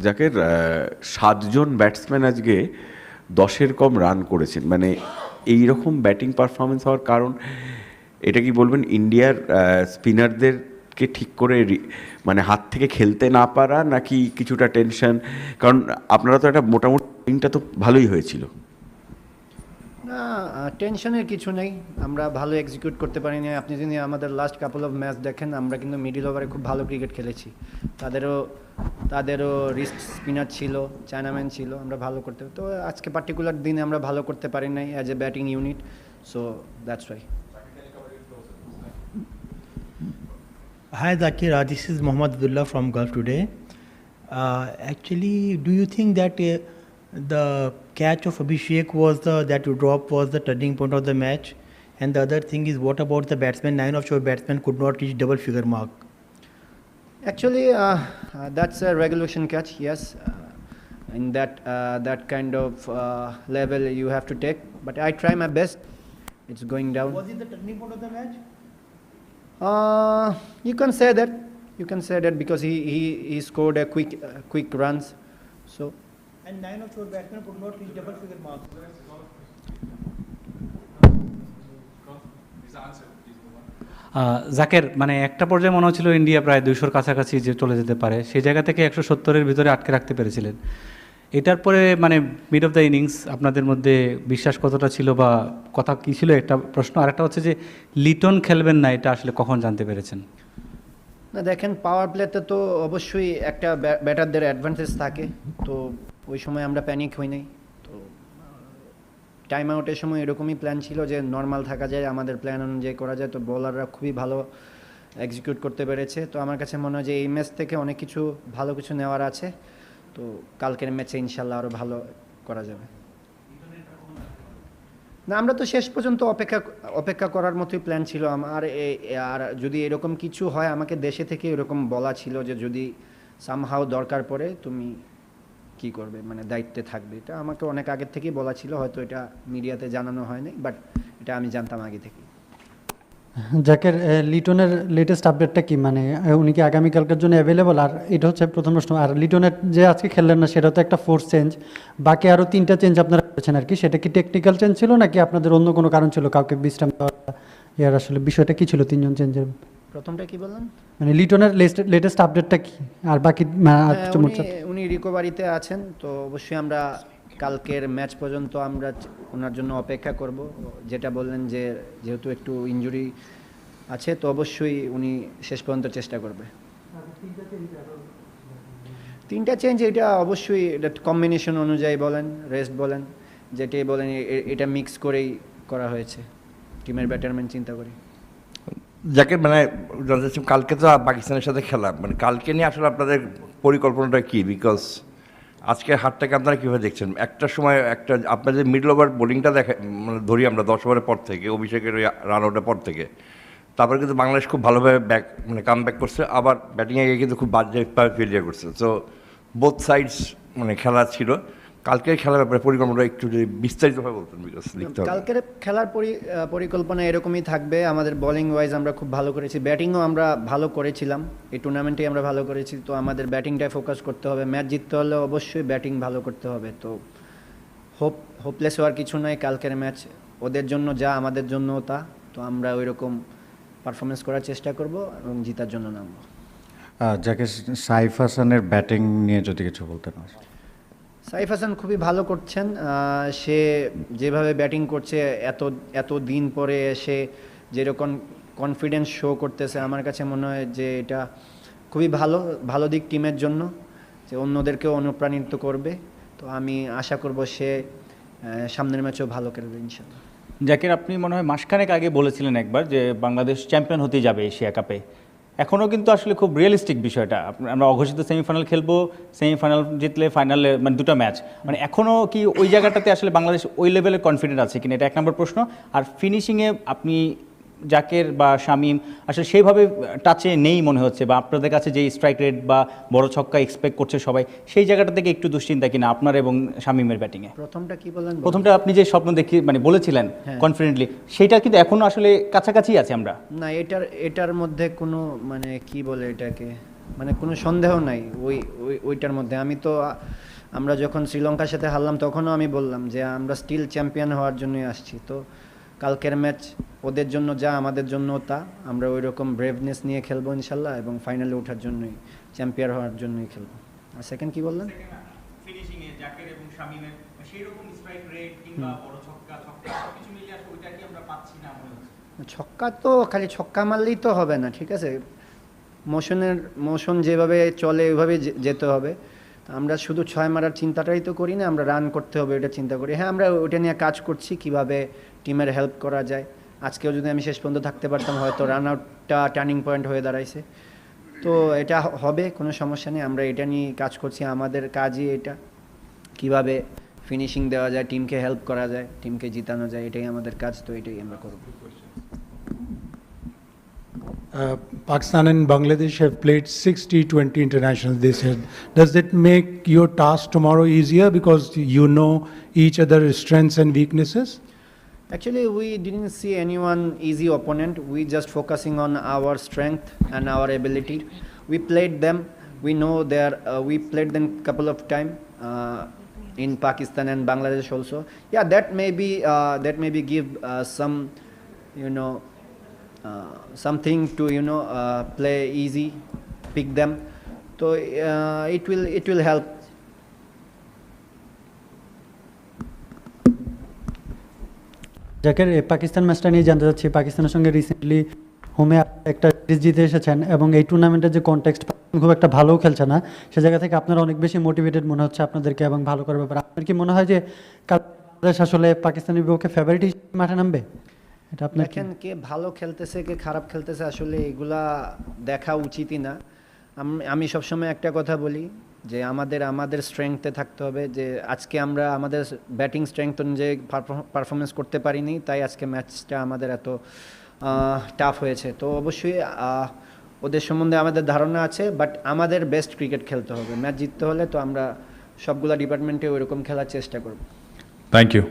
যাকে 7 জন ব্যাটসম্যান আজকে 10-এর কম রান করেছেন, মানে এই রকম ব্যাটিং পারফরমেন্স হওয়ার কারণ এটা কি বলবেন ইন্ডিয়ার স্পিনারদেরকে ঠিক করে মানে হাত থেকে খেলতে না পারা, নাকি কিছুটা টেনশন? কারণ আপনারা তো একটা মোটামুটি টিমটা তো ভালোই হয়েছিল। না, টেনশনের কিছু নেই, আমরা ভালো এক্সিকিউট করতে পারিনি। আপনি যদি আমাদের লাস্ট কাপল অফ ম্যাচ দেখেন, আমরা কিন্তু মিডল ওভারে খুব ভালো ক্রিকেট খেলেছি। তাদেরও রিস্ট স্পিনার ছিল, চায়নাম্যান ছিল, আমরা ভালো করতে, তো আজকে পার্টিকুলার দিনে আমরা ভালো করতে পারি নাই as a batting unit, so that's why. Hi Zakir, this is Mohammad Abdullah from Gulf Today. Actually, do you think that the catch of Abhishek that you dropped was the turning point of the match? And the other thing is, what about the batsman? 9 of your batsmen could not reach double figure mark. Actually, that's a regulation catch, yes. In that kind of level you have to take, but I try my best. It's going down. Was it the turning point of the match? You can say that. You can say that because he scored a quick runs. So. And 9 of your batsmen could not reach double figure mark. Zaker, মানে একটা পর্যায়ে মনে হচ্ছিল India প্রায় 200-র কাছাকাছি যে চলে যেতে পারে, সেই জায়গা থেকে 170-এর ভিতরে আটকে রাখতে পেরেছিলেন। এটার পরে মানে মিড অফ দ্য ইনিংস আপনাদের মধ্যে বিশ্বাস কতটা ছিল বা কথা কী ছিল, একটা প্রশ্ন। আর একটা হচ্ছে যে লিটন খেলবেন না, এটা আসলে কখন জানতে পেরেছেন? না দেখেন, পাওয়ার প্লেতে তো অবশ্যই একটা ব্যাটারদের অ্যাডভান্টেজ থাকে, তো ওই সময় আমরা প্যানিক হই নাই। তো টাইম আউটের সময় এরকমই প্ল্যান ছিল যে নর্মাল থাকা যায়, আমাদের প্ল্যান অনুযায়ী করা যায়, তো বোলাররা খুবই ভালো এক্সিকিউট করতে পেরেছে। তো আমার কাছে মনে হয় যে এই ম্যাচ থেকে অনেক কিছু ভালো কিছু নেওয়ার আছে, তো কালকের ম্যাচে ইনশাল্লাহ আরও ভালো করা যাবে। না, আমরা তো শেষ পর্যন্ত অপেক্ষা করার মতোই প্ল্যান ছিল আমার। আর যদি এরকম কিছু হয়, আমাকে দেশে থেকে এরকম বলা ছিল যে যদি সামহাও দরকার পড়ে তুমি কি করবে, মানে দায়িত্বে থাকবে। এটা আমাকে অনেক আগের থেকেই বলা ছিল, হয়তো এটা মিডিয়াতে জানানো হয়নি, বাট এটা আমি জানতাম আগে থেকে। জাকের, লিটনের লেটেস্ট আপডেটটা কি, মানে উনি কি আগামীকালকের জন্য অ্যাভেলেবল? আর এটা হচ্ছে প্রথম প্রশ্ন। আর লিটনের যে আজকে খেললেন না, সেটা তো একটা ফোর্স চেঞ্জ, বাকি আরও 3টা চেঞ্জ আপনারা করেছেন আর কি, সেটা কি টেকনিক্যাল চেঞ্জ ছিল নাকি আপনাদের অন্য কোনো কারণ ছিল, কাউকে বিশ্রাম দেওয়া? ইয়ার আসলে বিষয়টা কি ছিল 3জন চেঞ্জের? প্রথমটা কি বললেন? মানে লিটনের লেটেস্ট আপডেটটা কি, আর বাকি উনি রিকভারিতে আছেন, তো অবশ্যই আমরা কালকের ম্যাচ পর্যন্ত আমরা ওনার জন্য অপেক্ষা করব। যেটা বললেন যে যেহেতু একটু ইনজুরি আছে, তো অবশ্যই উনি শেষ পর্যন্ত চেষ্টা করবে। 3টা চেঞ্জ, এটা অবশ্যই এটা কম্বিনেশন অনুযায়ী বলেন, রেস্ট বলেন, যেটাই বলেন, এটা মিক্স করেই করা হয়েছে টিমের ব্যাটারম্যান চিন্তা করে। যাকে মানে কালকে তো পাকিস্তানের সাথে খেলা, মানে কালকে নিয়ে আসলে আপনাদের পরিকল্পনাটা কী? বিকজ আজকের হারটাকে আপনারা কীভাবে দেখছেন? একটা সময় আপনাদের মিডল ওভার বোলিংটা মানে ধরি আমরা 10 ওভারের পর থেকে, অভিষেকের ওই রান আউটের পর থেকে, তারপরে কিন্তু বাংলাদেশ খুব ভালোভাবে মানে কাম ব্যাক করছে, আবার ব্যাটিংয়ে গিয়ে কিন্তু খুব বাজেভাবে ফেলিয়ার করছে। সো বোথ সাইডস মানে খেলা ছিল। কালকের খেলার ব্যাপারে পরিকল্পনা একটু যদি বিস্তারিতভাবে বলতেন, বিকজ লিখতে হবে। কালকের খেলার পরিকল্পনা এরকমই থাকবে। আমাদের বোলিং ওয়াইজ আমরা খুব ভালো করেছি, ব্যাটিংও আমরা ভালো করেছিলাম, এই টুর্নামেন্টেই আমরা ভালো করেছি। তো আমাদের ব্যাটিংটায় ফোকাস করতে হবে, ম্যাচ জিততে হলে অবশ্যই ব্যাটিং ভালো করতে হবে। তো হোপলেস হওয়ার কিছু নয়, কালকের ম্যাচ ওদের জন্য যা আমাদের জন্যও তা। তো আমরা ওই রকম পারফরমেন্স করার চেষ্টা করব এবং জিতার জন্য নামবো। যাকে সাইফ হাসানের ব্যাটিং নিয়ে যদি কিছু বলতেন। সাইফ হাসান খুবই ভালো করছেন, সে যেভাবে ব্যাটিং করছে, এত দিন পরে এসে যেরকম কনফিডেন্স শো করতেছে, আমার কাছে মনে হয় যে এটা খুবই ভালো দিক টিমের জন্য, যে অন্যদেরকেও অনুপ্রাণিত করবে। তো আমি আশা করব সে সামনের ম্যাচেও ভালো খেলবে ইনশাল্লাহ। জাকির, আপনি মনে হয় মাসখানেক আগে বলেছিলেন একবার যে বাংলাদেশ চ্যাম্পিয়ন হতে যাবে এশিয়া কাপে। এখনও কিন্তু আসলে খুব রিয়েলিস্টিক বিষয়টা, আমরা অঘোষিত সেমিফাইনাল খেলবো, সেমিফাইনাল জিতলে ফাইনালে মানে 2টা ম্যাচ, মানে এখনও কি ওই জায়গাটাতে আসলে বাংলাদেশ ওই লেভেলে কনফিডেন্ট আছে কিনা, এটা 1 নম্বর প্রশ্ন। আর ফিনিশিংয়ে আপনি জাকের বা শামীম আসলে সেইভাবে টাচে নেই মনে হচ্ছে, বা আপনাদের কাছে যে স্ট্রাইক রেট বা বড় ছক্কা এক্সপেক্ট করছে সবাই, সেই জায়গাটা থেকে একটু দুশ্চিন্তা কিনা আপনার এবং শামীমের ব্যাটিংয়ে? প্রথমটা কি বলেন? প্রথমটা আপনি যে স্বপ্ন দেখি মানে বলেছিলেন কনফিডেন্টলি, সেইটা কিন্তু এখনও আসলে কাছাকাছি আছে আমরা। না, এটার মধ্যে কোনো মানে কি বলে এটাকে মানে কোনো সন্দেহ নাই ওইটার মধ্যে। আমরা যখন শ্রীলঙ্কার সাথে হারলাম তখনও আমি বললাম যে আমরা স্টিল চ্যাম্পিয়ন হওয়ার জন্যই আসছি। তো কালকের ম্যাচ ওদের জন্য যা আমাদের জন্য তা, আমরা ওই রকম ব্রেভনেস নিয়ে খেলবো ইনশাল্লাহ, এবং ফাইনালে ওঠার জন্যই, চ্যাম্পিয়ন হওয়ার জন্যই খেলবো। আর সেকেন্ড কি বললেন? ফিনিশিং এ জাকের এবং শামিমের সেই রকম স্ট্রাইক রেট কিংবা বড় ছক্কা সবকিছু মিলিয়ে আসলে ওইটা কি আমরা পাচ্ছি না মনে হচ্ছে? ছক্কা তো খালি ছক্কা মারলেই তো হবে না, ঠিক আছে? মোশন যেভাবে চলে ওইভাবে যেতে হবে। আমরা শুধু 6 মারার চিন্তাটাই তো করি না, আমরা রান করতে হবে এটা চিন্তা করি। হ্যাঁ, আমরা ওটা নিয়ে কাজ করছি, কিভাবে টিমের হেল্প করা যায়। আজকেও যদি আমি শেষ পর্যন্ত থাকতে পারতাম হয়তো রান আউটটা টার্নিং পয়েন্ট হয়ে দাঁড়াইছে। তো এটা হবে, কোনো সমস্যা নেই, আমরা এটা নিয়ে কাজ করছি। আমাদের কাজই এটা, কিভাবে ফিনিশিং দেওয়া যায়, টিমকে হেল্প করা যায়, টিমকে জিতানো যায়, এটাই আমাদের কাজ। তো এটাই আমরা করব। Pakistan and Bangladesh have played 6 T20 internationals this year. Does that make your task tomorrow easier because you know each other's strengths and weaknesses? Actually, we didn't see anyone easy opponent. We just focusing on our strength and our ability. We played them. We know we played them couple of time in Pakistan and Bangladesh also. Yeah, that maybe give some, something to play easy, pick them. So it will help. Zaker, Pakistan ম্যাচটা নিয়ে জানতে চাচ্ছি। পাকিস্তানের সঙ্গে recently হোমে একটা series জিতে এসেছেন এবং এই টুর্নামেন্টের যে কনটেক্সট খুব একটা ভালোও খেলছে না, সে জায়গা থেকে আপনারা অনেক বেশি মোটিভেটেড মনে হচ্ছে আপনাদেরকে এবং ভালো করার ব্যাপারে। আপনার কি মনে হয় যে বাংলাদেশ আসলে পাকিস্তানের বিপক্ষে ফেভারিট হিসেবে মাঠে নামবে? এটা আপনার দেখেন, কে ভালো খেলতেছে কে খারাপ খেলতেছে আসলে এগুলা দেখা উচিতই না। আমি সবসময় একটা কথা বলি যে আমাদের স্ট্রেংথে থাকতে হবে। যে আজকে আমরা আমাদের ব্যাটিং স্ট্রেংথ অনুযায়ী পারফরমেন্স করতে পারিনি, তাই আজকে ম্যাচটা আমাদের এত টাফ হয়েছে। তো অবশ্যই ওদের সম্বন্ধে আমাদের ধারণা আছে, বাট আমাদের বেস্ট ক্রিকেট খেলতে হবে। ম্যাচ জিততে হলে তো আমরা সবগুলা ডিপার্টমেন্টে ওইরকম খেলার চেষ্টা করব। Thank you.